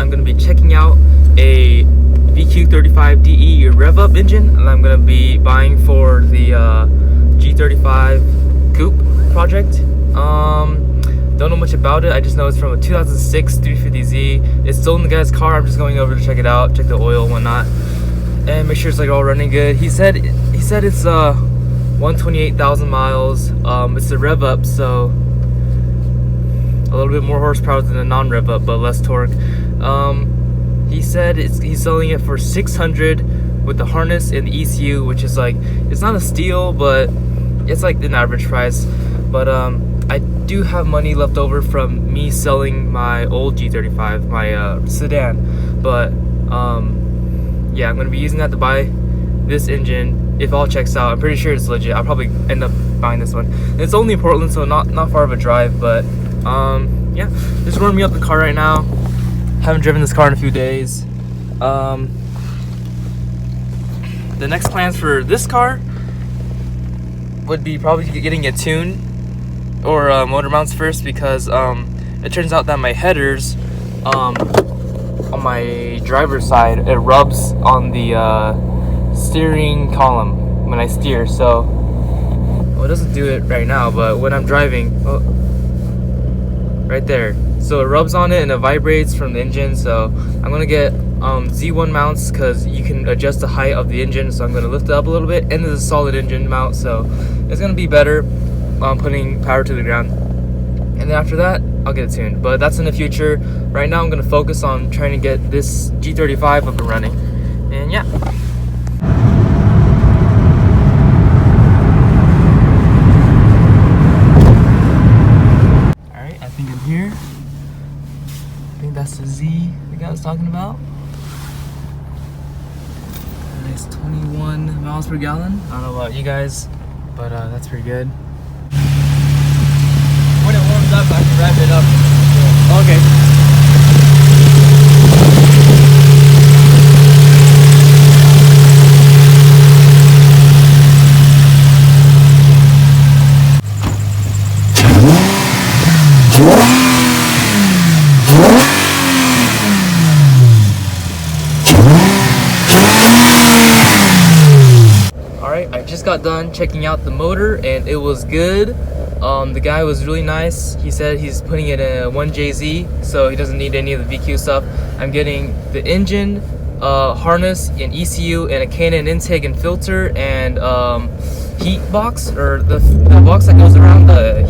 I'm going to be checking out a VQ35DE Revup engine, and I'm going to be buying for the G35 Coupe project. Don't know much about it. I just know it's from a 2006 350Z. It's still in the guy's car. I'm just going over to check it out, check the oil and whatnot, and make sure it's like all running good. He said it's 128,000 miles. It's a Revup, so a little bit more horsepower than a non-Revup, but less torque. He said he's selling it for $600 with the harness and the ECU, which is like, it's not a steal, but it's like an average price. But I do have money left over from me selling my old G35, my sedan. But yeah, I'm gonna be using that to buy this engine if all checks out. I'm pretty sure it's legit. I'll probably end up buying this one. It's only in Portland, so not far of a drive. But yeah, just warming up the car right now. Haven't driven this car in a few days. The next plans for this car would be probably getting it tuned or motor mounts first, because it turns out that my headers on my driver's side, it rubs on the steering column when I steer. So, well, it doesn't do it right now, but when I'm driving, oh, right there, so it rubs on it and it vibrates from the engine. So I'm gonna get Z1 mounts, because you can adjust the height of the engine. So I'm gonna lift it up a little bit, and there's a solid engine mount, so it's gonna be better putting power to the ground. And then after that, I'll get it tuned, but that's in the future. Right now I'm gonna focus on trying to get this G35 up and running. And yeah, alright, I think I'm here. I think that's the Z the guy was talking about. Nice 21 miles per gallon. I don't know about you guys, but that's pretty good. When it warms up, I can rev it up. Okay. Alright, I just got done checking out the motor and it was good. The guy was really nice. He said he's putting it in a 1JZ, so he doesn't need any of the VQ stuff. I'm getting the engine, harness, and ECU, and a Canon intake and filter, and heat box, or the box that goes around the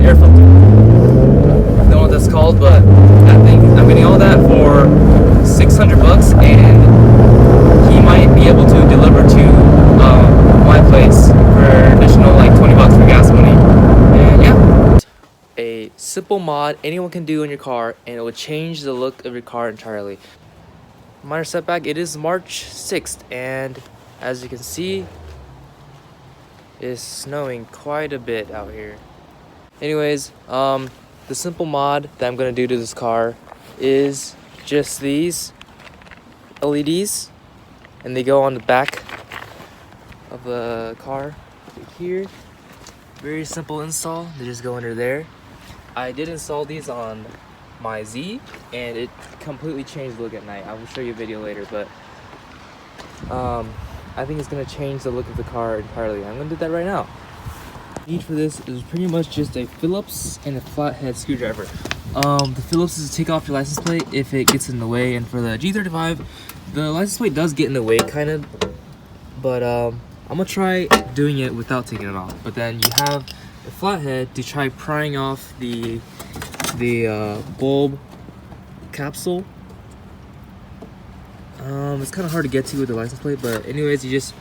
air filter. I don't know what that's called, but I think I'm getting all that for $600, and he might be able to deliver to my place for additional like $20 for gas money. And yeah, a simple mod anyone can do in your car, and it will change the look of your car entirely. Minor setback, it is March 6th, and as you can see, it's snowing quite a bit out here. Anyways, the simple mod that I'm gonna do to this car is just these LEDs, and they go on the back of the car right here. Very simple install. They just go under there. I did install these on my Z, and it completely changed the look at night. I will show you a video later, but I think it's gonna change the look of the car entirely. I'm gonna do that right now. Need for this is pretty much just a Phillips and a flathead screwdriver. The Phillips is to take off your license plate if it gets in the way, and for the G35, the license plate does get in the way kind of, but I'm gonna try doing it without taking it off. But then you have a flathead to try prying off the bulb capsule. It's kind of hard to get to with the license plate, but anyways, you just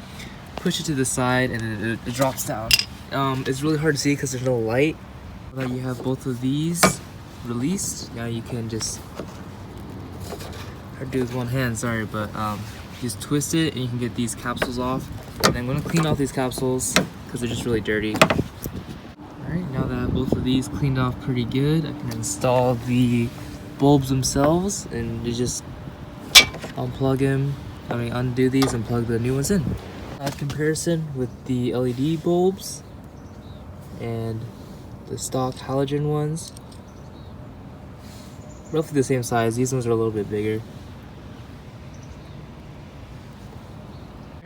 push it to the side and then it drops down. It's really hard to see because there's no light. Now you have both of these released. Now you can just, hard to do with one hand, sorry, but just twist it and you can get these capsules off. And I'm gonna clean off these capsules because they're just really dirty. Alright, now that I have both of these cleaned off pretty good, I can install the bulbs themselves, and you just undo these and plug the new ones in. Comparison with the LED bulbs and the stock halogen ones. roughly the same size. These ones are a little bit bigger.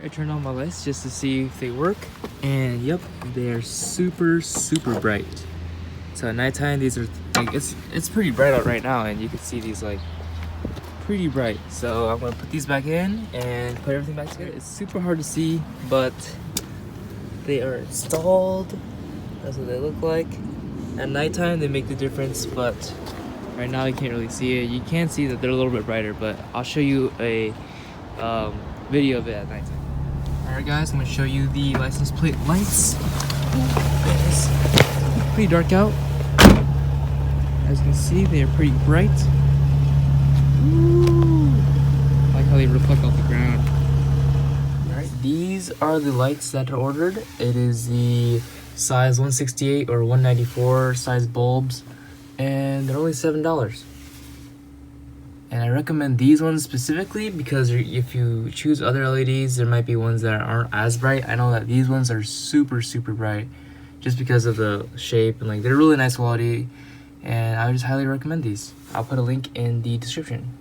I turned on my lights just to see if they work, and yep, they are super bright. So at nighttime, these are like it's pretty bright out right now, and you can see these like pretty bright. So I'm gonna put these back in and put everything back together. It's super hard to see, but they are installed. That's what they look like. At nighttime, they make the difference, but right now you can't really see it. You can see that they're a little bit brighter, but I'll show you a video of it at nighttime. Alright guys, I'm gonna show you the license plate lights. It's pretty dark out. As you can see, they are pretty bright. Ooh. I like how they reflect off the ground. Alright, these are the lights that are ordered. It is the size 168 or 194 size bulbs, and they're only $7. And I recommend these ones specifically because if you choose other LEDs, there might be ones that aren't as bright. I know that these ones are super bright just because of the shape, and like they're really nice quality, and I would just highly recommend these. I'll put a link in the description.